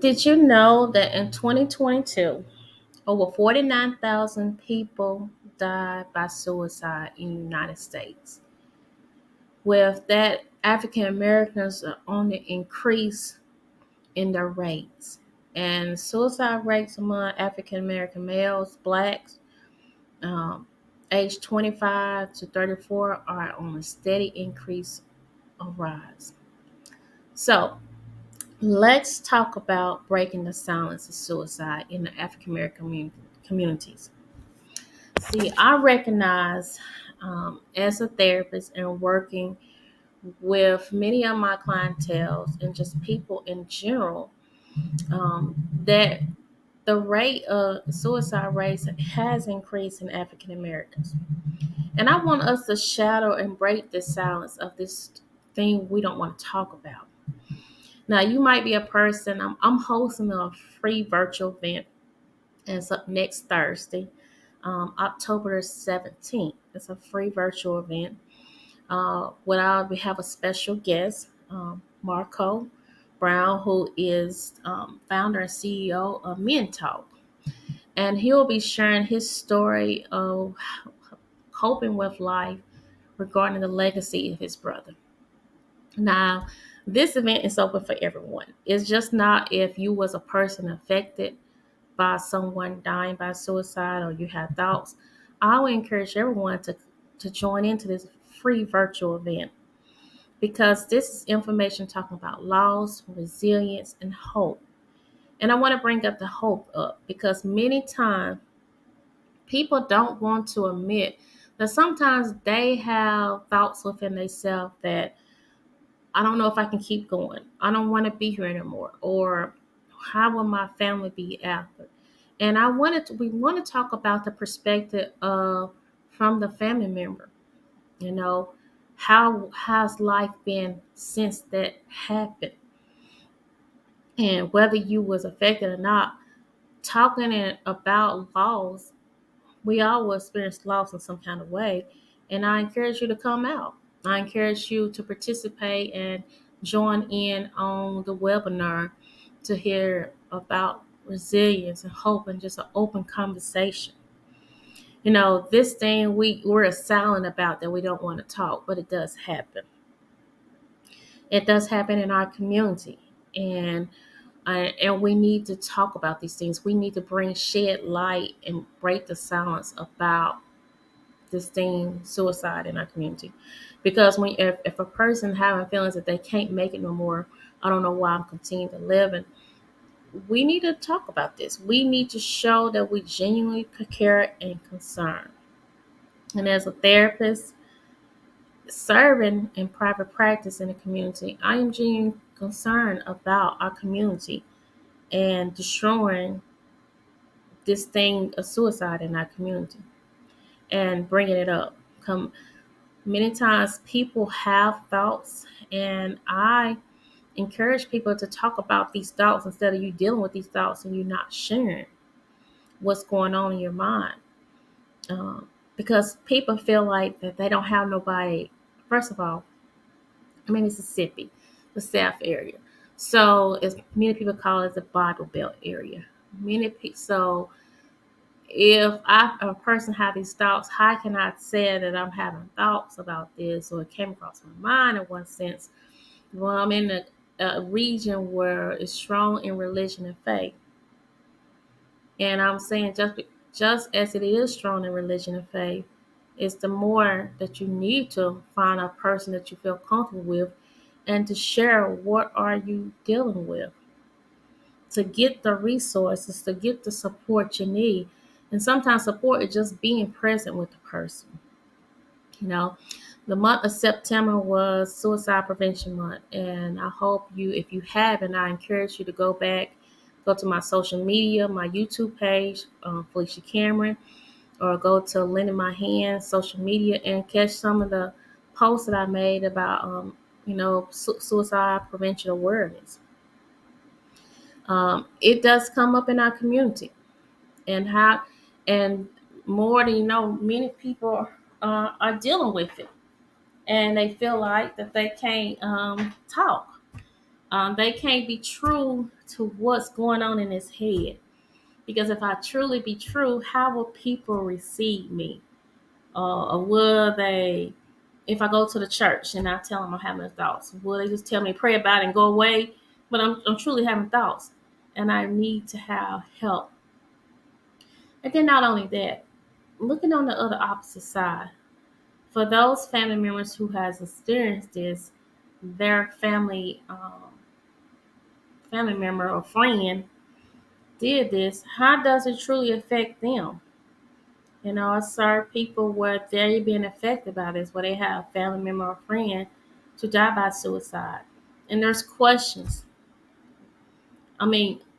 Did you know that in 2022, over 49,000 people died by suicide in the United States? With that, African Americans are on the increase in their rates. And suicide rates among African American males, blacks, um, age 25 to 34 are on a steady increase or rise. So, let's talk about breaking the silence of suicide in the African American communities. See, I recognize as a therapist and working with many of my clientels and just people in general that the rate of suicide rates has increased in African Americans. And I want us to shadow and break the silence of this thing we don't want to talk about. Now, you might be a person, I'm hosting a free virtual event, and it's up next Thursday, October 17th. It's a free virtual event. We have a special guest, Mareko Brown, who is founder and CEO of MenTalk. And he'll be sharing his story of coping with life regarding the legacy of his brother. Now, this event is open for everyone. It's just not if you was a person affected by someone dying by suicide or you have thoughts. I would encourage everyone to join into this free virtual event because this is information talking about loss, resilience, and hope. And I want to bring up the hope up because many times people don't want to admit that sometimes they have thoughts within themselves that I don't know if I can keep going. I don't want to be here anymore. Or how will my family be after? And we want to talk about the perspective of from the family member. You know, how has life been since that happened? And whether you was affected or not, talking about loss, we all will experience loss in some kind of way. And I encourage you to come out. I encourage you to participate and join in on the webinar to hear about resilience and hope and just an open conversation. You know, this thing we're silent about that we don't want to talk, but it does happen. It does happen in our community. And we need to talk about these things. We need to shed light and break the silence about this thing, suicide in our community. Because if a person having feelings that they can't make it no more, I don't know why I'm continuing to live, and we need to talk about this. We need to show that we genuinely care and concern. And as a therapist serving in private practice in the community, I am genuinely concerned about our community and destroying this thing of suicide in our community and bringing it up. Come Many times people have thoughts, and I encourage people to talk about these thoughts instead of you dealing with these thoughts and you not sharing what's going on in your mind. Because people feel like that they don't have nobody. First of all, I'm in Mississippi, the South area. So, as many people call it, the Bible Belt area. So if a person have these thoughts, how can I say that I'm having thoughts about this or it came across my mind in one sense? Well, I'm in a region where it's strong in religion and faith, and I'm saying just as it is strong in religion and faith, it's the more that you need to find a person that you feel comfortable with, and to share what are you dealing with, to get the resources, to get the support you need. And sometimes support is just being present with the person. You know, the month of September was Suicide Prevention Month, and I hope if you haven't, I encourage you to go to my social media, my YouTube page, Felicia Cameron, or go to Lending My Hand social media and catch some of the posts that I made about, suicide prevention awareness. It does come up in our community, and and more than you know, many people are dealing with it, and they feel like that they can't talk. They can't be true to what's going on in his head. Because if I truly be true, how will people receive me? Or will they, if I go to the church and I tell them I'm having thoughts, will they just tell me pray about it and go away? But I'm truly having thoughts and I need to have help. And then not only that, looking on the other opposite side, for those family members who has experienced this, their family member or friend did this, how does it truly affect them? I serve people where they're being affected by this, where they have a family member or friend to die by suicide. And there's questions.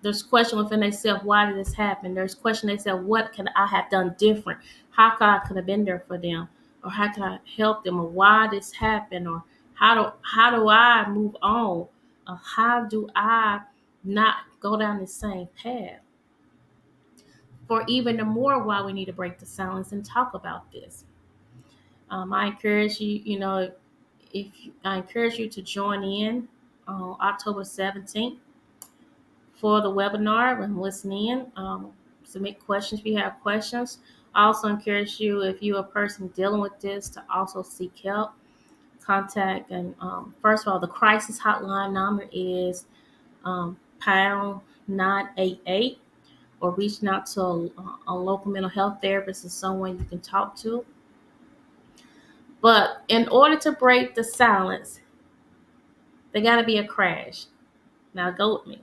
There's questions within themselves, why did this happen? There's questions themselves, what could I have done different? How could I have been there for them? Or how can I help them? Or why this happened? Or how do I move on? Or how do I not go down the same path? For even the more why we need to break the silence and talk about this. I encourage you, if I encourage you to join in on October 17th for the webinar and listen in. Submit questions if you have questions. I also encourage you, if you're a person dealing with this, to also seek help. Contact and first of all, the crisis hotline number is pound 988, or reaching out to a local mental health therapist or someone you can talk to. But in order to break the silence, there got to be a crash. Now go with me.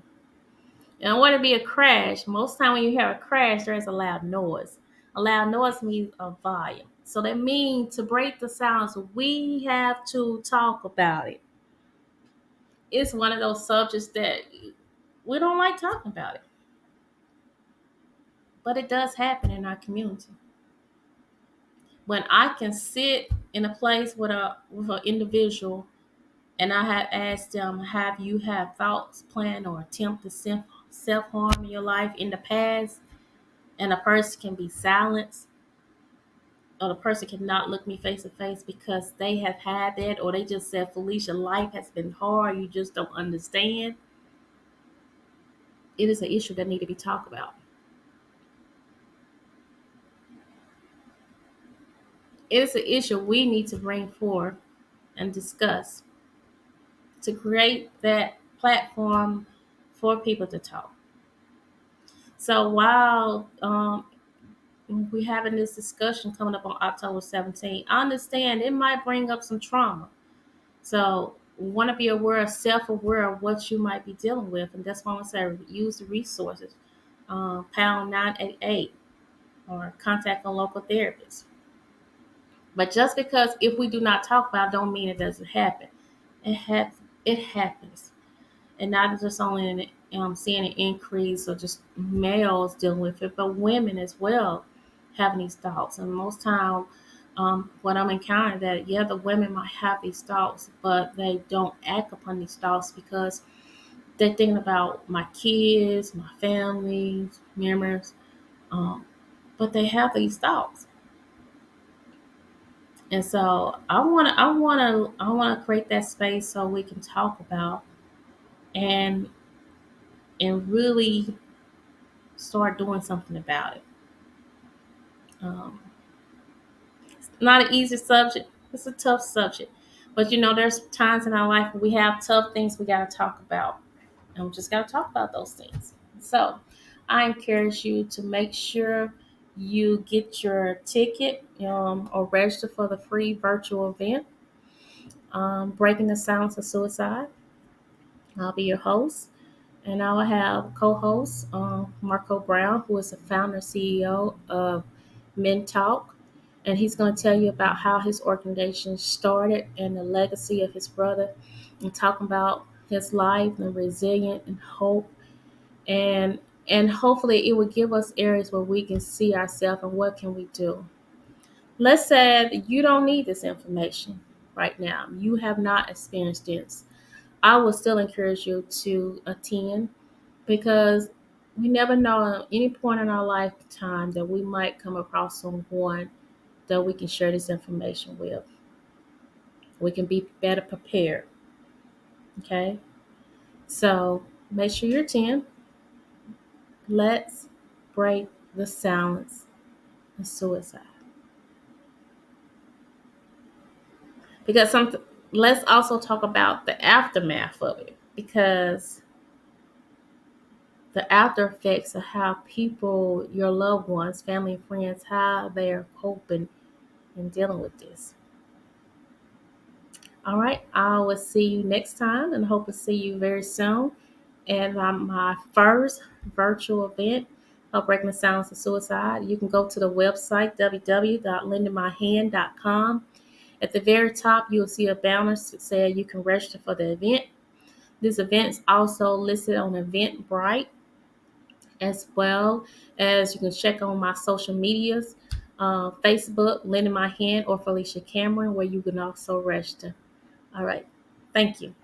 In order to be a crash, most time when you hear a crash, there is a loud noise. A loud noise means a volume. So that means to break the silence, we have to talk about it. It's one of those subjects that we don't like talking about it. But it does happen in our community. When I can sit in a place with an individual and I have asked them, have you had thoughts, plan, or attempt to self-harm in your life in the past? And a person can be silenced, or the person cannot look me face to face because they have had that, or they just said, Felicia, life has been hard, you just don't understand. It is an issue that need to be talked about. It is an issue we need to bring forth and discuss to create that platform for people to talk. So while we're having this discussion coming up on October 17th, I understand it might bring up some trauma. So we want to be self-aware of what you might be dealing with. And that's why I want to say use the resources, pound 988, or contact a local therapist. But just because if we do not talk about it, don't mean it doesn't happen. It happens. And not just only seeing an increase of just males dealing with it, but women as well having these thoughts. And most time, what I'm encountering that the women might have these thoughts, but they don't act upon these thoughts because they're thinking about my kids, my family members, but they have these thoughts. And so I wanna create that space so we can talk about and really start doing something about it. Um, it's not an easy subject. It's a tough subject. But there's times in our life when we have tough things we got to talk about. And we just got to talk about those things. So I encourage you to make sure you get your ticket or register for the free virtual event, Breaking the Silence of Suicide. I'll be your host. And I will have co-host Mareko Brown, who is the founder and CEO of MenTalk. And he's going to tell you about how his organization started and the legacy of his brother, and talking about his life and resilience and hope. And and hopefully it will give us areas where we can see ourselves and what can we do. Let's say that you don't need this information right now. You have not experienced this. I would still encourage you to attend, because we never know at any point in our lifetime that we might come across someone that we can share this information with. We can be better prepared. Okay. So make sure you attend. Let's break the silence of suicide. Because let's also talk about the aftermath of it, because the after effects of how people, your loved ones, family and friends, how they're coping and dealing with this. All right, I will see you next time and hope to see you very soon. And my first virtual event of Breaking the Silence of Suicide. You can go to the website www.lendingmyhand.com. At the very top, you will see a banner that says you can register for the event. This event is also listed on Eventbrite, as well as you can check on my social medias, Facebook, Lending My Hand, or Felicia Cameron, where you can also register. All right. Thank you.